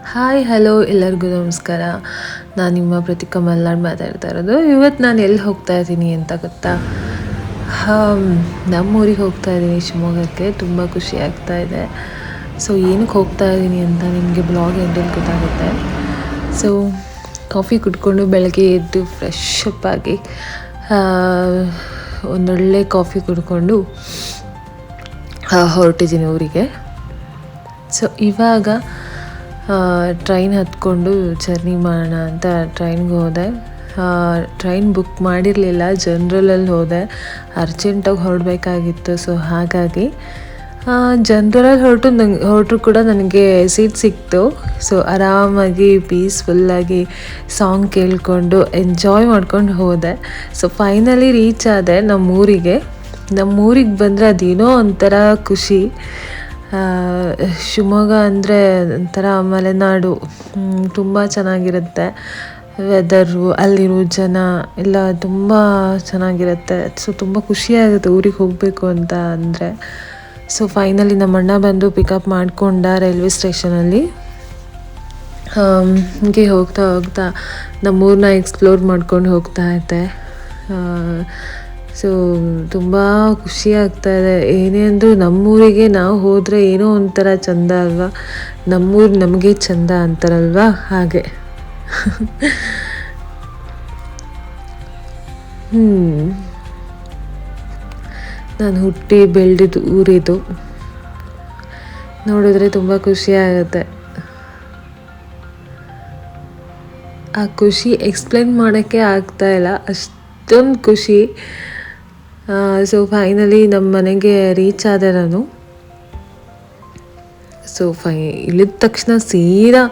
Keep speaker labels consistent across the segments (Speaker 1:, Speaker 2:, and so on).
Speaker 1: Hi hello ಎಲ್ಲರಿಗೂ ನಮಸ್ಕಾರ. ನಾನು ನಿಮ್ಮ ಪ್ರತಿಕಾ ಮಲ್ನಾಡ್ ಮಾತಾಡ್ತಾ ಇರೋದು. ಇವತ್ತು ನಾನು ಎಲ್ಲಿ ಹೋಗ್ತಾ ಇದ್ದೀನಿ ಅಂತ ಗೊತ್ತಾ? ನಮ್ಮೂರಿಗೆ ಹೋಗ್ತಾ ಇದ್ದೀನಿ, ಶಿವಮೊಗ್ಗಕ್ಕೆ. ತುಂಬ ಖುಷಿ ಆಗ್ತಾ ಇದೆ. ಸೊ ಏನಕ್ಕೆ ಹೋಗ್ತಾ ಇದ್ದೀನಿ ಅಂತ ನಿಮಗೆ ಬ್ಲಾಗ್ ಎಂಡಲ್ಲಿ ಗೊತ್ತಾಗುತ್ತೆ. ಸೊ ಕಾಫಿ ಕುಡ್ಕೊಂಡು ಬೆಳಗ್ಗೆ ಎದ್ದು ಫ್ರೆಶ್ ಅಪ್ ಆಗಿ ಒಂದೊಳ್ಳೆ ಕಾಫಿ ಕುಡ್ಕೊಂಡು ಹೊರಟಿದ್ದೀನಿ ಊರಿಗೆ. ಸೊ ಇವಾಗ ಟ್ರೈನ್ ಹತ್ಕೊಂಡು ಜರ್ನಿ ಮಾಡೋಣ ಅಂತ ಟ್ರೈನ್ಗೆ ಹೋದೆ. ಟ್ರೈನ್ ಬುಕ್ ಮಾಡಿರಲಿಲ್ಲ, ಜನ್ರಲಲ್ಲಿ ಹೋದೆ. ಅರ್ಜೆಂಟಾಗಿ ಹೊರಡಬೇಕಾಗಿತ್ತು. ಸೊ ಹಾಗಾಗಿ ಜನ್ರಲಲ್ಲಿ ಹೊರಟರು ಕೂಡ ನನಗೆ ಸೀಟ್ ಸಿಕ್ತು. ಸೊ ಆರಾಮಾಗಿ ಪೀಸ್ಫುಲ್ಲಾಗಿ ಸಾಂಗ್ ಕೇಳಿಕೊಂಡು ಎಂಜಾಯ್ ಮಾಡ್ಕೊಂಡು ಹೋದೆ. ಸೊ ಫೈನಲಿ ರೀಚ್ ಆದೆ ನಮ್ಮೂರಿಗೆ ಬಂದರೆ ಅದೇನೋ ಒಂಥರ ಖುಷಿ. ಶಿವಮೊಗ್ಗ ಅಂದರೆ ಒಂಥರ ಮಲೆನಾಡು, ತುಂಬ ಚೆನ್ನಾಗಿರುತ್ತೆ. ವೆದರು, ಅಲ್ಲಿರೋ ಜನ ಎಲ್ಲ ತುಂಬ ಚೆನ್ನಾಗಿರುತ್ತೆ. ಸೊ ತುಂಬ ಖುಷಿಯಾಗುತ್ತೆ ಊರಿಗೆ ಹೋಗಬೇಕು ಅಂತ ಅಂದರೆ. ಸೊ ಫೈನಲಿ ನಮ್ಮ ಅಣ್ಣ ಬಂದು ಪಿಕಪ್ ಮಾಡಿಕೊಂಡ ರೈಲ್ವೆ ಸ್ಟೇಷನಲ್ಲಿ. ಹೀಗೆ ಹೋಗ್ತಾ ನಮ್ಮೂರನ್ನ ಎಕ್ಸ್ಪ್ಲೋರ್ ಮಾಡ್ಕೊಂಡು ಹೋಗ್ತಾ ಇದ್ದೆ. ಸೊ ತುಂಬ ಖುಷಿ ಆಗ್ತಾಯಿದೆ. ಏನೇ ಅಂದರೂ ನಮ್ಮೂರಿಗೆ ನಾವು ಹೋದರೆ ಏನೋ ಒಂಥರ ಚೆಂದ ಅಲ್ವಾ, ನಮ್ಮೂರು ನಮಗೆ ಚೆಂದ ಅಂತಾರಲ್ವಾ, ಹಾಗೆ. ನಾನು ಹುಟ್ಟಿ ಬೆಳೆದಿದ್ದು ಊರಿದು. ನೋಡಿದ್ರೆ ತುಂಬ ಖುಷಿ ಆಗುತ್ತೆ. ಆ ಖುಷಿ ಎಕ್ಸ್ಪ್ಲೇನ್ ಮಾಡೋಕ್ಕೆ ಆಗ್ತಾಯಿಲ್ಲ, ಅಷ್ಟೊಂದು ಖುಷಿ. ಸೊ ಫೈನಲಿ ನಮ್ಮ ಮನೆಗೆ ರೀಚ್ ಆದೆ ನಾನು. ಸೊ ಇಳಿದ ತಕ್ಷಣ ಸೀದಾ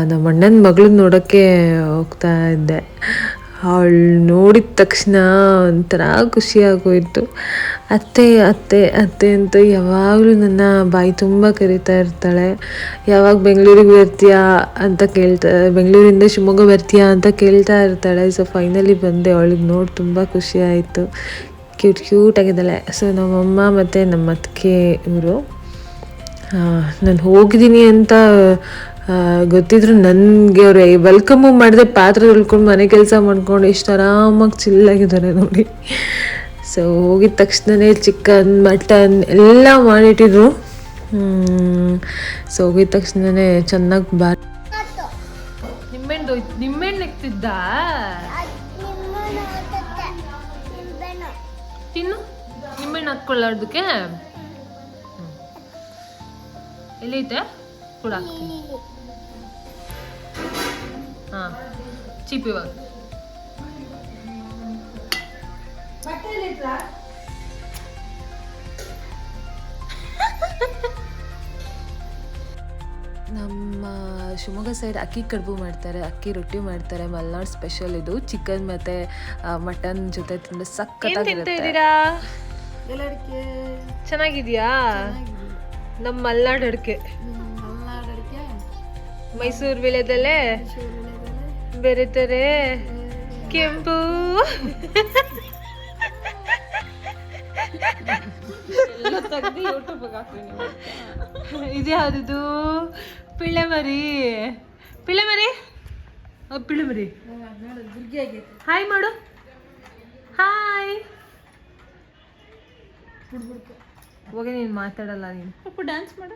Speaker 1: ನಮ್ಮ ಅಣ್ಣನ ಮಗಳನ್ನ ನೋಡೋಕ್ಕೆ ಹೋಗ್ತಾ ಇದ್ದೆ. ಅವಳು ನೋಡಿದ ತಕ್ಷಣ ಒಂಥರ ಖುಷಿಯಾಗೋಯಿತು. ಅತ್ತೆ ಅತ್ತೆ ಅತ್ತೆ ಅಂತ ಯಾವಾಗಲೂ ನನ್ನ ಬಾಯಿ ತುಂಬ ಕರಿತಾ ಇರ್ತಾಳೆ. ಯಾವಾಗ ಬೆಂಗಳೂರಿಗೆ ಬರ್ತೀಯಾ ಅಂತ ಬೆಂಗಳೂರಿಂದ ಶಿವಮೊಗ್ಗ ಬರ್ತೀಯಾ ಅಂತ ಕೇಳ್ತಾ ಇರ್ತಾಳೆ. ಸೊ ಫೈನಲಿ ಬಂದೆ. ಅವಳಿಗೆ ನೋಡಿ ತುಂಬ ಖುಷಿ ಆಯಿತು. ಕ್ಯೂಟಾಗಿದ್ದಾಳೆ. ಸೊ ನಮ್ಮಮ್ಮ ಮತ್ತು ನಮ್ಮ ಅತ್ತಿಗೆ ಇವರು. ನಾನು ಹೋಗಿದ್ದೀನಿ ಅಂತ ಗೊತ್ತಿದ್ರು ನನಗೆ ಅವ್ರು ವೆಲ್ಕಮ್ಮು ಮಾಡಿದೆ. ಪಾತ್ರೆ ತೊಳ್ಕೊಂಡು ಮನೆ ಕೆಲಸ ಮಾಡ್ಕೊಂಡು ಎಷ್ಟು ಆರಾಮಾಗಿ ಚಿಲ್ಲಾಗಿದ್ದಾರೆ ನೋಡಿ. ಸೊ ಹೋಗಿದ ತಕ್ಷಣವೇ ಚಿಕನ್ ಮಟನ್ ಎಲ್ಲ ಮಾಡಿಟ್ಟಿದ್ರು. ಸೊ ಹೋಗಿದ ತಕ್ಷಣವೇ ಚೆನ್ನಾಗಿ ನಿಮ್ಮೆಣ್ಣು ಇಕ್ತಿದ್ದ. ತಿನ್ನು, ನಿಮ್ಮೆಣ್ಣು ಹಾಕ್ಕೊಳ್ಳೋದಕ್ಕೆ ಎಲ್ಲೈತೆ ಕೂಡ ಹಾಕ್ತೀನಿ. ಹಾಂ ಚೀಪ್ ಇವಾಗ. ನಮ್ಮ ಶಿವಮೊಗ್ಗ ಸೈಡ್ ಅಕ್ಕಿ ಕಡುಬು ಮಾಡ್ತಾರೆ, ಅಕ್ಕಿ ರೊಟ್ಟಿ ಮಾಡ್ತಾರೆ. ಮಲೆನಾಡು ಸ್ಪೆಷಲ್ ಇದು. ಚಿಕನ್ ಮತ್ತು ಮಟನ್ ಜೊತೆ ತಿಂದರೆ ಸಕ್ಕತ್ತಾಗಿರುತ್ತೆ. ಚೆನ್ನಾಗಿದೆಯಾ? ನಮ್ಮ ಮಲೆನಾಡು ಅಡಿಕೆ, ಮೈಸೂರು ವಿಳೆದೆಲೆ ಬೆರೆತಾರೆ ಕೆಂಪು. ಇದು ಯಾವ್ದು? ಪಿಳ್ಳೆ ಮರಿ. ಹಾಯ್ ಮಾಡು. ಹಾಯ್. ಹೋಗಿ ನೀನು ಮಾತಾಡಲ್ಲ. ನೀನು ಡ್ಯಾನ್ಸ್ ಮಾಡು.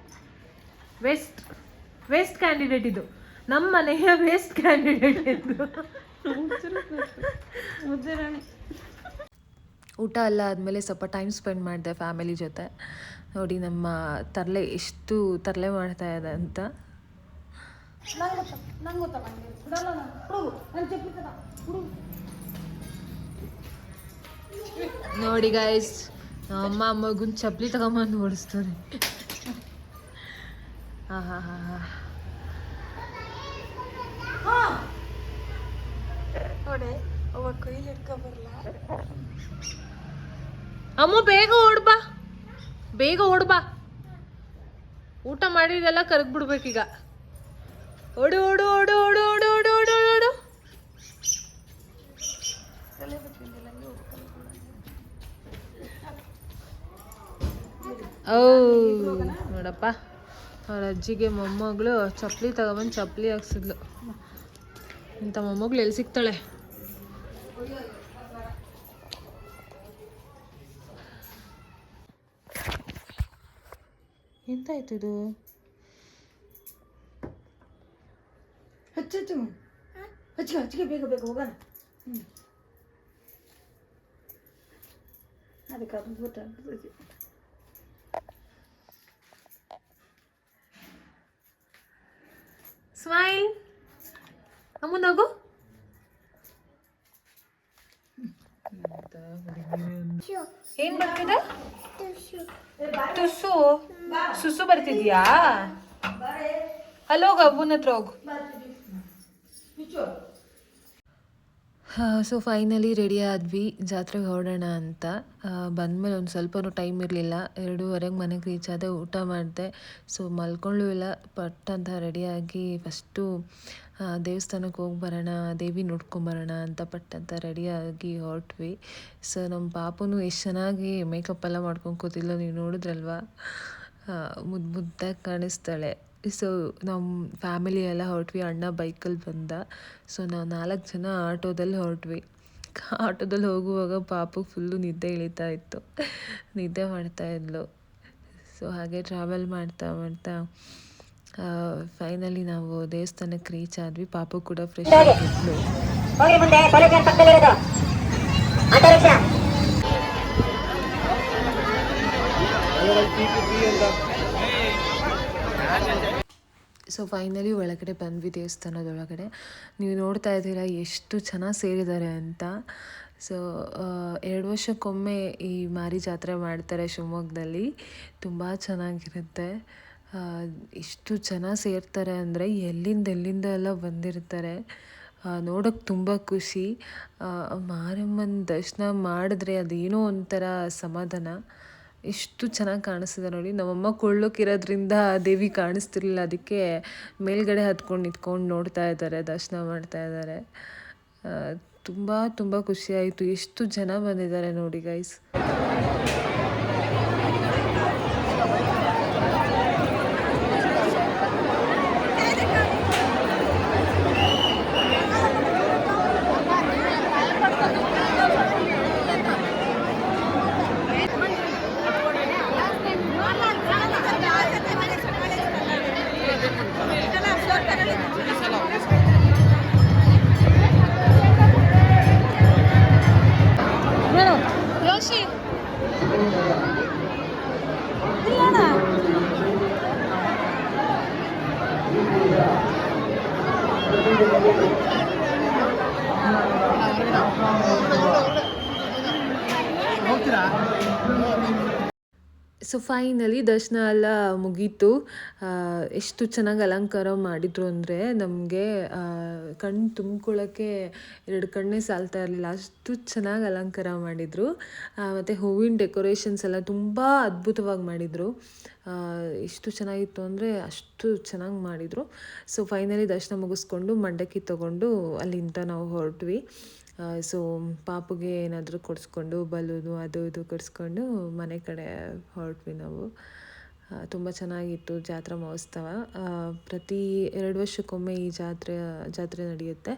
Speaker 1: ವೇಸ್ಟ್ ಕ್ಯಾಂಡಿಡೇಟ್ ಇದು. ನಮ್ಮ ಮನೆಯ ವೇಸ್ಟ್ ಕ್ಯಾಂಡಿಡೇಟ್ ಇದು. ಊಟ ಎಲ್ಲ ಆದಮೇಲೆ ಸ್ವಲ್ಪ ಟೈಮ್ ಸ್ಪೆಂಡ್ ಮಾಡಿದೆ ಫ್ಯಾಮಿಲಿ ಜೊತೆ. ನೋಡಿ ನಮ್ಮ ತರಲೆ ಎಷ್ಟು ತರಲೆ ಮಾಡ್ತಾ ಇದೆ ಅಂತ. ನೋಡಿ ಗೈಸ್, ಅಮ್ಮ ಮಗುನ್ ಚಪ್ಪಲಿ ತಗೊಂಬಂದು ಓಡಿಸ್ತಾರೆ. ಅಮ್ಮ ಬೇಗ ಓಡ್ಬಾ. ಊಟ ಮಾಡಿದೆಲ್ಲ ಕರಗ್ಬಿಡ್ಬೇಕೀಗ. ಓಡು ಓಡು ಓಡು ಓಡು ಓಡು ಓಡು ಓಡು ಓಡು. ಓ ನೋಡಪ್ಪ, ಅವ್ರ ಅಜ್ಜಿಗೆ ಮೊಮ್ಮಗಳು ಚಪ್ಪಲಿ ತಗೊಬಂದು ಚಪ್ಪಲಿ ಹಾಕ್ಸಿದ್ಲು. ಇಂಥ ಮೊಮ್ಮಗಳು ಎಲ್ಲಿ ಸಿಗ್ತಾಳೆ? ಎಂತಾಯ್ತು ಇದು?
Speaker 2: ಹಚ್ಚಿಗೆ ಬೇಗ ಬೇಗ ಹೋಗೋಣ. ಅದಕ್ಕೆ ಅದು ಗೊತ್ತಾಗ್ತದೆ.
Speaker 1: ಸ್ಮೈಲ್ ಅಮ್ಮನಗು. ಏನ್ ಬರ್ತಿದೆ? ತುಸು ಸುಸು ಬರ್ತಿದ್ಯಾ? ಅಲ್ಲೋಗ ಅಬ್ಬನ ಹತ್ರ ಹೋಗು. ಸೊ ಫೈನಲಿ ರೆಡಿ ಆದ್ವಿ ಜಾತ್ರೆಗೆ ಹೊರಡೋಣ ಅಂತ. ಬಂದಮೇಲೆ ಒಂದು ಸ್ವಲ್ಪನೂ ಟೈಮ್ ಇರಲಿಲ್ಲ. 2:30 ಮನೆಗೆ ರೀಚ್ ಆದೆ. ಊಟ ಮಾಡಿದೆ. ಸೊ ಮಲ್ಕೊಳ್ಳೂ ಇಲ್ಲ. ಪಟ್ ಅಂತ ರೆಡಿಯಾಗಿ ಫಸ್ಟು ದೇವಸ್ಥಾನಕ್ಕೆ ಹೋಗಿ ಬರೋಣ, ದೇವಿ ನೋಡ್ಕೊಂಬರೋಣ ಅಂತ ಪಟ್ ಅಂತ ರೆಡಿಯಾಗಿ ಹೊರಟ್ವಿ. ಸೊ ನಮ್ಮ ಪಾಪನು ಎಷ್ಟು ಚೆನ್ನಾಗಿ ಮೇಕಪ್ ಎಲ್ಲ ಮಾಡ್ಕೊಂಡು ಕೂತಿಲ್ಲ, ನೀವು ನೋಡಿದ್ರಲ್ವ. ಮುದ್ದಾಗಿ ಕಾಣಿಸ್ತಾಳೆ. ಸೊ ನಮ್ಮ ಫ್ಯಾಮಿಲಿ ಎಲ್ಲ ಹೊರಟ್ವಿ. ಅಣ್ಣ ಬೈಕಲ್ಲಿ ಬಂದ. ಸೊ ನಾವು 4 ಜನ ಆಟೋದಲ್ಲಿ ಹೊರಟ್ವಿ. ಆಟೋದಲ್ಲಿ ಹೋಗುವಾಗ ಪಾಪು ಫುಲ್ಲು ನಿದ್ದೆ ಇಳಿತಾ ಇತ್ತು, ನಿದ್ದೆ ಮಾಡ್ತಾಯಿದ್ಲು. ಸೊ ಹಾಗೆ ಟ್ರಾವೆಲ್ ಮಾಡ್ತಾ ಮಾಡ್ತಾ ಫೈನಲಿ ನಾವು ದೇವಸ್ಥಾನಕ್ಕೆ ರೀಚ್ ಆದ್ವಿ. ಪಾಪು ಕೂಡ ಫ್ರೆಶ್ ಆಗಿದ್ಲು. ಸೊ ಫೈನಲಿ ಒಳಗಡೆ ಬಂದ್ವಿ ದೇವಸ್ಥಾನದೊಳಗಡೆ. ನೀವು ನೋಡ್ತಾ ಇದ್ದೀರಾ ಎಷ್ಟು ಚೆನ್ನಾಗಿ ಸೇರಿದ್ದಾರೆ ಅಂತ. ಸೊ 2 ವರ್ಷಕ್ಕೊಮ್ಮೆ ಈ ಮಾರಿ ಜಾತ್ರೆ ಮಾಡ್ತಾರೆ ಶಿವಮೊಗ್ಗದಲ್ಲಿ. ತುಂಬ ಚೆನ್ನಾಗಿರುತ್ತೆ. ಎಷ್ಟು ಜನ ಸೇರ್ತಾರೆ ಅಂದರೆ ಎಲ್ಲಿಂದ ಎಲ್ಲ ಬಂದಿರ್ತಾರೆ. ನೋಡೋಕ್ಕೆ ತುಂಬ ಖುಷಿ. ಮಾರಮ್ಮನ ದರ್ಶನ ಮಾಡಿದ್ರೆ ಅದೇನೋ ಒಂಥರ ಸಮಾಧಾನ. ಎಷ್ಟು ಚೆನ್ನಾಗಿ ಕಾಣಿಸ್ತಿದೆ ನೋಡಿ. ನಮ್ಮಮ್ಮ ಕೊಳ್ಳೋಕ್ಕಿರೋದ್ರಿಂದ ದೇವಿ ಕಾಣಿಸ್ತಿರ್ಲಿಲ್ಲ, ಅದಕ್ಕೆ ಮೇಲ್ಗಡೆ ಹತ್ಕೊಂಡು ನಿಂತ್ಕೊಂಡು ನೋಡ್ತಾ ಇದ್ದಾರೆ, ದರ್ಶನ ಮಾಡ್ತಾ ಇದ್ದಾರೆ. ತುಂಬ ಖುಷಿಯಾಯಿತು. ಎಷ್ಟು ಜನ ಬಂದಿದ್ದಾರೆ ನೋಡಿ ಗೈಸ್. ಯೋಶಿ ಹೋಗ್ತೀರಾ? ಸೊ ಫೈನಲಿ ದರ್ಶನ ಎಲ್ಲ ಮುಗೀತು. ಎಷ್ಟು ಚೆನ್ನಾಗಿ ಅಲಂಕಾರ ಮಾಡಿದರು ಅಂದರೆ ನಮಗೆ ಕಣ್ಣು ತುಂಬ್ಕೊಳ್ಳೋಕ್ಕೆ 2 ಕಣ್ಣೇ ಸಾಲ್ತಾ ಇರಲಿಲ್ಲ, ಅಷ್ಟು ಚೆನ್ನಾಗಿ ಅಲಂಕಾರ ಮಾಡಿದರು. ಮತ್ತು ಹೂವಿನ ಡೆಕೋರೇಷನ್ಸ್ ಎಲ್ಲ ತುಂಬ ಅದ್ಭುತವಾಗಿ ಮಾಡಿದರು. ಎಷ್ಟು ಚೆನ್ನಾಗಿತ್ತು ಅಂದರೆ ಅಷ್ಟು ಚೆನ್ನಾಗಿ ಮಾಡಿದರು. ಸೊ ಫೈನಲಿ ದರ್ಶನ ಮುಗಿಸ್ಕೊಂಡು ಮಂಡಕ್ಕಿ ತೊಗೊಂಡು ಅಲ್ಲಿಂದ ನಾವು ಹೊರಟ್ವಿ. ಸೊ ಪಾಪುಗೆ ಏನಾದರೂ ಕೊಡಿಸ್ಕೊಂಡು ಬಲೂನು ಅದು ಇದು ಕೊಡಿಸ್ಕೊಂಡು ಮನೆ ಕಡೆ ಹೊರಟ್ವಿ ನಾವು. ತುಂಬ ಚೆನ್ನಾಗಿತ್ತು ಜಾತ್ರಾ ಮಹೋತ್ಸವ. ಪ್ರತಿ 2 ವರ್ಷಕ್ಕೊಮ್ಮೆ ಈ ಜಾತ್ರೆ ನಡೆಯುತ್ತೆ.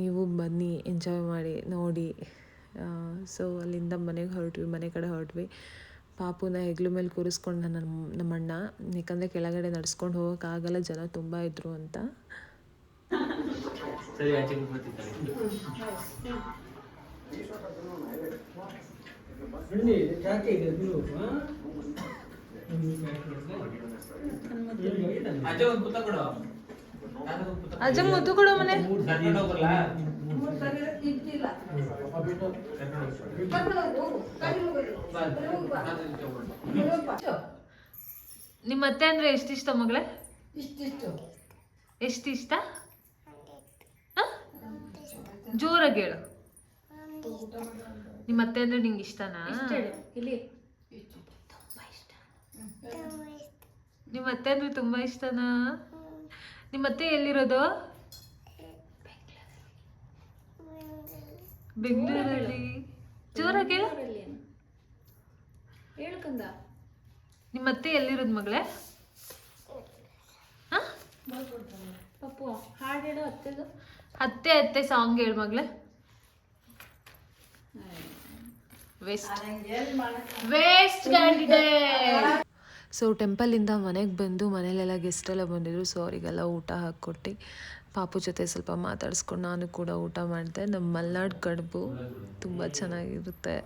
Speaker 1: ನೀವು ಬನ್ನಿ, ಎಂಜಾಯ್ ಮಾಡಿ, ನೋಡಿ. ಸೊ ಅಲ್ಲಿಂದ ಮನೆ ಕಡೆ ಹೊರಟ್ವಿ. ಪಾಪುನ ಹೆಗ್ಲು ಮೇಲೆ ಕೂರಿಸ್ಕೊಂಡು ನಮ್ಮಣ್ಣ, ಯಾಕಂದರೆ ಕೆಳಗಡೆ ನಡೆಸ್ಕೊಂಡು ಹೋಗೋಕ್ಕಾಗಲ್ಲ, ಜನ ತುಂಬ ಇದ್ದರು ಅಂತ. ಸರಿ ಆಚೆ ಅಜ್ಜ ಮುದ್ದು ಕೊಡೋ ಮನೆ. ನಿಮ್ಮ ಅತ್ತೆ ಅಂದ್ರೆ ಎಷ್ಟಿಷ್ಟ ಮಗಳೇ? ಎಷ್ಟಿಷ್ಟ? ಜೋರಾಗಿ ಹೇಳು. ನಿಮ್ಮ ಅತ್ತೆ ಅಂದ್ರೆ ನಿಂಗೆ ಇಷ್ಟನಾ? ನಿಮ್ಮ ಅತ್ತೆ ಅಂದ್ರೆ ತುಂಬಾ ಇಷ್ಟನಾ? ನಿಮ್ಮ ಅತ್ತೆ ಎಲ್ಲಿರೋದು? ಬೆಂಗಳೂರಲ್ಲಿ. ಜೋರಾಗಿ ಹೇಳು. ನಿಮ್ಮ ಅತ್ತೆ ಎಲ್ಲಿರೋದು ಮಗಳೇ? ಪಪ್ಪು ಹಾಡು ಹೇಳು ಅತ್ತೆದು. ಅತ್ತೆ ಅತ್ತೆ ಸಾಂಗ್ ಹೇಳು ಮಗಳೇ. Waste candidate. ಸೊ ಟೆಂಪಲಿಂದ ಮನೆಗೆ ಬಂದು ಮನೇಲೆಲ್ಲ ಗೆಸ್ಟ್ ಎಲ್ಲ ಬಂದಿದ್ರು. ಸೊ ಅವರಿಗೆಲ್ಲ ಊಟ ಹಾಕ್ಕೊಟ್ಟು ಪಾಪು ಜೊತೆ ಸ್ವಲ್ಪ ಮಾತಾಡಿಸ್ಕೊಂಡು ನಾನು ಕೂಡ ಊಟ ಮಾಡಿದೆ. ನಮ್ಮ ಮಲೆನಾಡು ಕಡುಬು ತುಂಬ ಚೆನ್ನಾಗಿರುತ್ತೆ.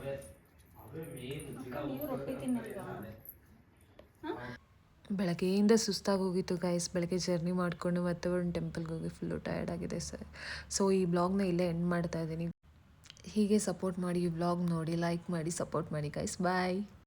Speaker 1: ಬೆಳಗ್ಗೆಯಿಂದ ಸುಸ್ತಾಗಿ ಹೋಗಿತ್ತು ಗೈಸ್. ಬೆಳಗ್ಗೆ ಜರ್ನಿ ಮಾಡಿಕೊಂಡು ಮತ್ತೆ ಒಂದು ಟೆಂಪಲ್ಗೆ ಹೋಗಿ ಫುಲ್ಲು ಟಯರ್ಡ್ ಆಗಿದೆ ಸರ್. ಸೊ ಈ ಬ್ಲಾಗ್ನ ಇಲ್ಲೇ ಎಂಡ್ ಮಾಡ್ತಾ ಇದ್ದೀನಿ. ಹೀಗೆ ಸಪೋರ್ಟ್ ಮಾಡಿ, ಈ ವ್ಲಾಗ್ ನೋಡಿ ಲೈಕ್ ಮಾಡಿ ಸಪೋರ್ಟ್ ಮಾಡಿ ಗೈಸ್. ಬಾಯ್.